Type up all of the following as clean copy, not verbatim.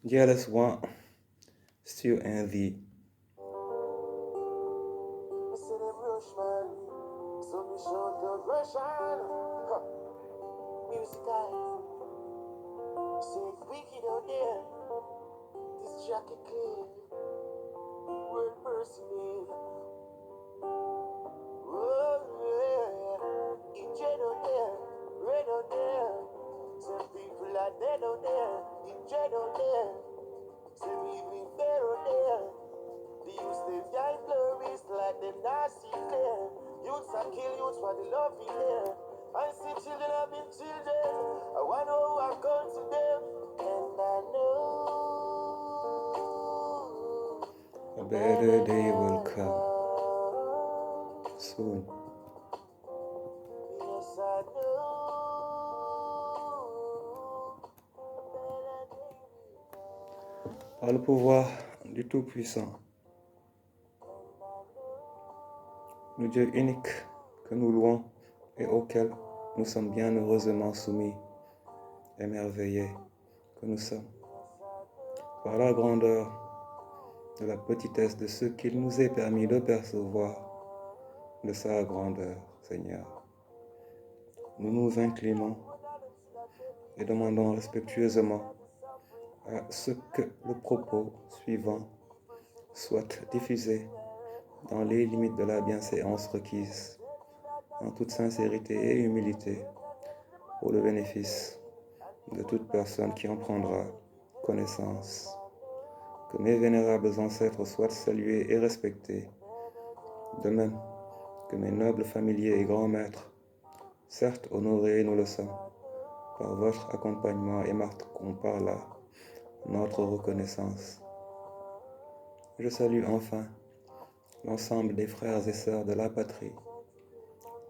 Jealous one, still envy. Wicked out there, this jacket clean, word person. Oh yeah, in jail out there, red out there. Some people are dead out there, in jail out there. Some even fair out there. The youths they die blurries like them not see clear. Youths are kill youths for the love in there. I see children have been children. I wonder who I come to them, and I know A better day will come soon. yes I know a better day will come. Par le pouvoir du Tout-Puissant, le Dieu unique que nous louons et auquel nous sommes bien heureusement soumis, émerveillés que nous sommes, par la grandeur de la petitesse de ce qu'il nous est permis de percevoir de sa grandeur, Seigneur. Nous nous inclinons et demandons respectueusement à ce que le propos suivant soit diffusé dans les limites de la bienséance requise, en toute sincérité et humilité, pour le bénéfice de toute personne qui en prendra connaissance. Que mes vénérables ancêtres soient salués et respectés, de même que mes nobles familiers et grands maîtres, certes honorés nous le sommes, par votre accompagnement et marquons par là notre reconnaissance. Je salue enfin l'ensemble des frères et sœurs de la patrie,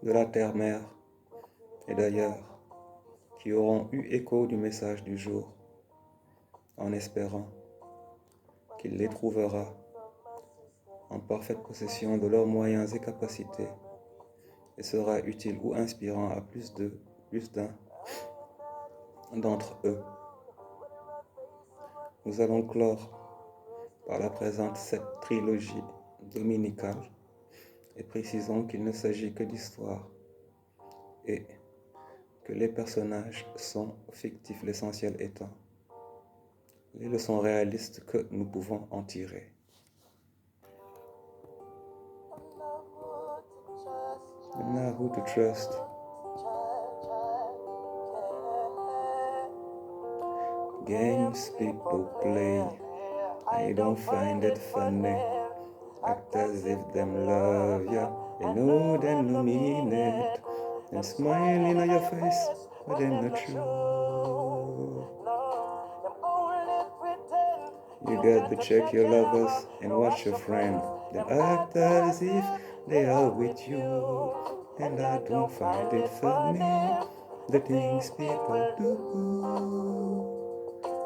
de la terre-mère et d'ailleurs, qui auront eu écho du message du jour, en espérant qu'il les trouvera en parfaite possession de leurs moyens et capacités et sera utile ou inspirant à plus d'un d'entre eux. Nous allons clore par la présente cette trilogie dominicale et précisons qu'il ne s'agit que d'histoire et que les personnages sont fictifs, l'essentiel étant les leçons réalistes que nous pouvons en tirer. You know who to trust. Games people play, I don't find it funny. Act as if them love ya, they know them no mean it. And smiling on your face, but them not true. You got to check your lovers and watch your friend. Them act as if they are with you. And I don't find it funny, the things people do.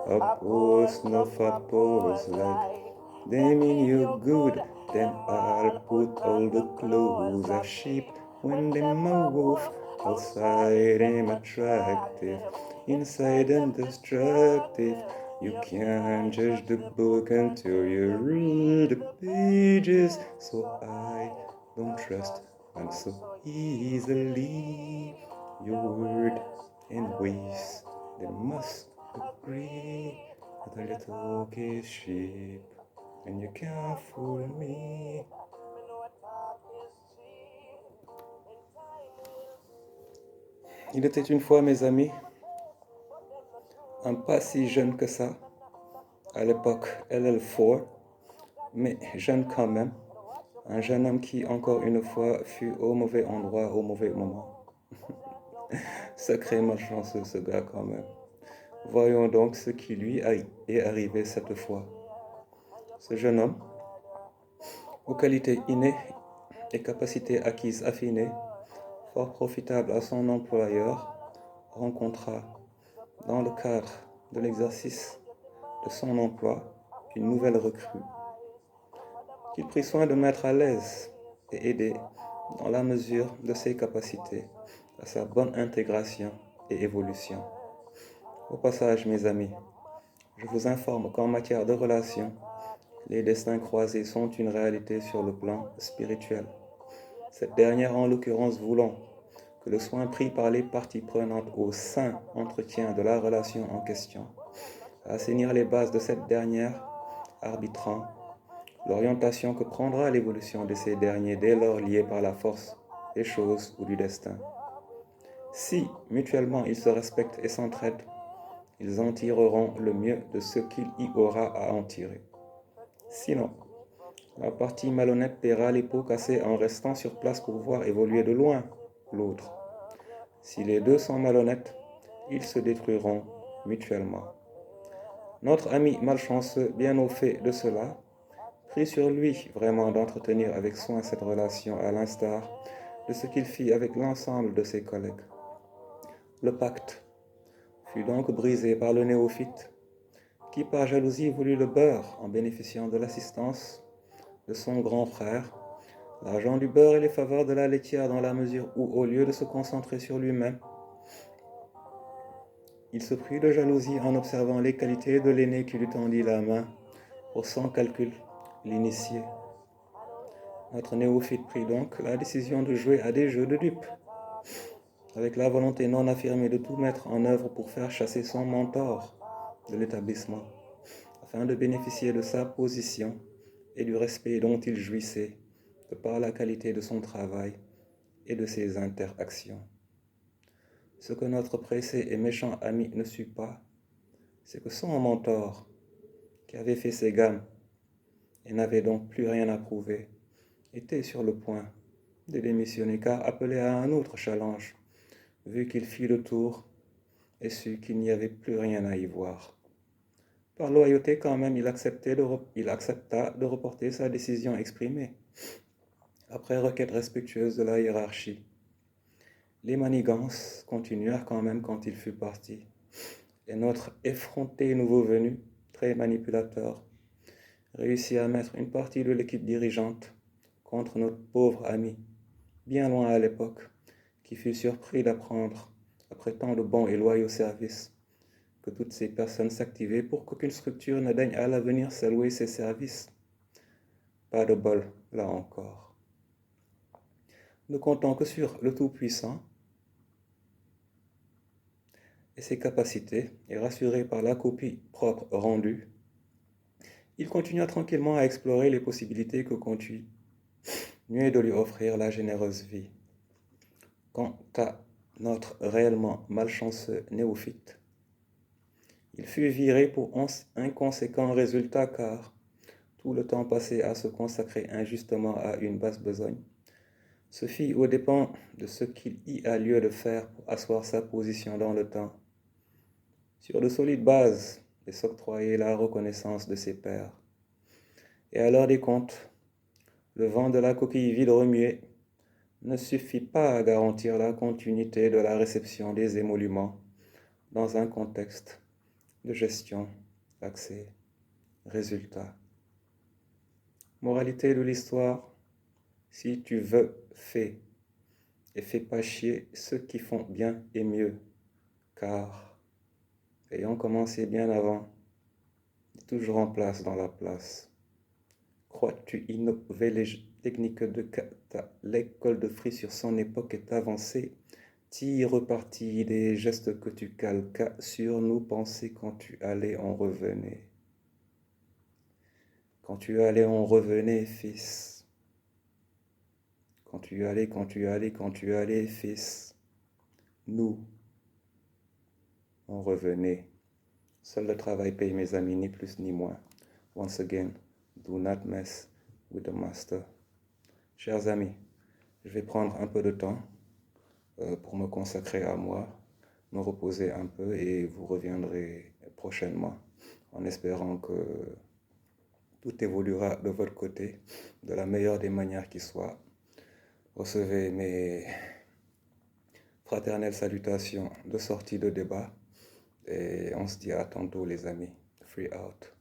Oppose, no oppose, like they mean you good. Then I'll put all the clothes of sheep when them a wolf. Outside I'm attractive, inside I'm destructive. You can't judge the book until you read the pages. So I don't trust them so easily. Your word and ways, they must agree that a little is sheep, and you can't fool me. Il était une fois, mes amis, un pas si jeune que ça, à l'époque LL4, mais jeune quand même, un jeune homme qui, encore une fois, fut au mauvais endroit, au mauvais moment. Sacré malchanceux ce gars quand même. Voyons donc ce qui lui est arrivé cette fois. Ce jeune homme, aux qualités innées et capacités acquises affinées, fort profitable à son employeur, rencontra, dans le cadre de l'exercice de son emploi, une nouvelle recrue, qu'il prit soin de mettre à l'aise et aider, dans la mesure de ses capacités, à sa bonne intégration et évolution. Au passage, mes amis, Je vous informe qu'en matière de relations, les destins croisés sont une réalité sur le plan spirituel. Cette dernière en l'occurrence voulant que le soin pris par les parties prenantes au sain entretien de la relation en question, à assainir les bases de cette dernière, arbitrant l'orientation que prendra l'évolution de ces derniers dès lors liés par la force des choses ou du destin. Si mutuellement ils se respectent et s'entraident, ils en tireront le mieux de ce qu'il y aura à en tirer. Sinon, la partie malhonnête paiera les pots cassés en restant sur place pour voir évoluer de loin l'autre. Si les deux sont malhonnêtes, ils se détruiront mutuellement. Notre ami malchanceux, bien au fait de cela, prit sur lui vraiment d'entretenir avec soin cette relation à l'instar de ce qu'il fit avec l'ensemble de ses collègues. Le pacte fut donc brisé par le néophyte qui par jalousie voulut le beurre en bénéficiant de l'assistance de son grand frère, l'argent du beurre et les faveurs de la laitière dans la mesure où, au lieu de se concentrer sur lui-même, il se prit de jalousie en observant les qualités de l'aîné qui lui tendit la main pour sans calcul l'initier. Notre néophyte prit donc la décision de jouer à des jeux de dupes, avec la volonté non affirmée de tout mettre en œuvre pour faire chasser son mentor de l'établissement, afin de bénéficier de sa position et du respect dont il jouissait de par la qualité de son travail et de ses interactions. Ce que notre pressé et méchant ami ne sut pas, c'est que son mentor, qui avait fait ses gammes et n'avait donc plus rien à prouver, était sur le point de démissionner car appelé à un autre challenge, vu qu'il fit le tour et sut qu'il n'y avait plus rien à y voir. Par loyauté quand même, il accepta de reporter sa décision exprimée, après requête respectueuse de la hiérarchie. Les manigances continuèrent quand même quand il fut parti, et notre effronté nouveau venu, très manipulateur, réussit à mettre une partie de l'équipe dirigeante contre notre pauvre ami, bien loin à l'époque, qui fut surpris d'apprendre, après tant de bons et loyaux services, que toutes ces personnes s'activaient pour qu'aucune structure ne daigne à l'avenir s'allouer ses services. Pas de bol, là encore. Ne comptant que sur le Tout-Puissant et ses capacités, et rassuré par la copie propre rendue, il continua tranquillement à explorer les possibilités que continuait de lui offrir la généreuse vie. Quant à notre réellement malchanceux néophyte, il fut viré pour inconséquent résultat car tout le temps passé à se consacrer injustement à une basse besogne se fit aux dépens de ce qu'il y a lieu de faire pour asseoir sa position dans le temps, sur de solides bases et s'octroyer la reconnaissance de ses pairs. Et à l'heure des comptes, le vent de la coquille vide remuée ne suffit pas à garantir la continuité de la réception des émoluments dans un contexte de gestion, accès, résultat. Moralité de l'histoire, si tu veux, fais, et fais pas chier ceux qui font bien et mieux, car, ayant commencé bien avant, toujours en place dans la place. Crois-tu innover les techniques de kata? L'école de Free sur son époque est avancée. Tire parti des gestes que tu calquas sur nous penser quand tu allais, on revenait. Quand tu allais, on revenait, fils. Quand tu allais, fils. Nous, on revenait. Seul le travail paye, mes amis, ni plus ni moins. Once again, do not mess with the master. Chers amis, je vais prendre un peu de temps pour me consacrer à moi, me reposer un peu et vous reviendrez prochainement en espérant que tout évoluera de votre côté de la meilleure des manières qui soit. Recevez mes fraternelles salutations de sortie de débat et on se dit à tantôt les amis. Free out.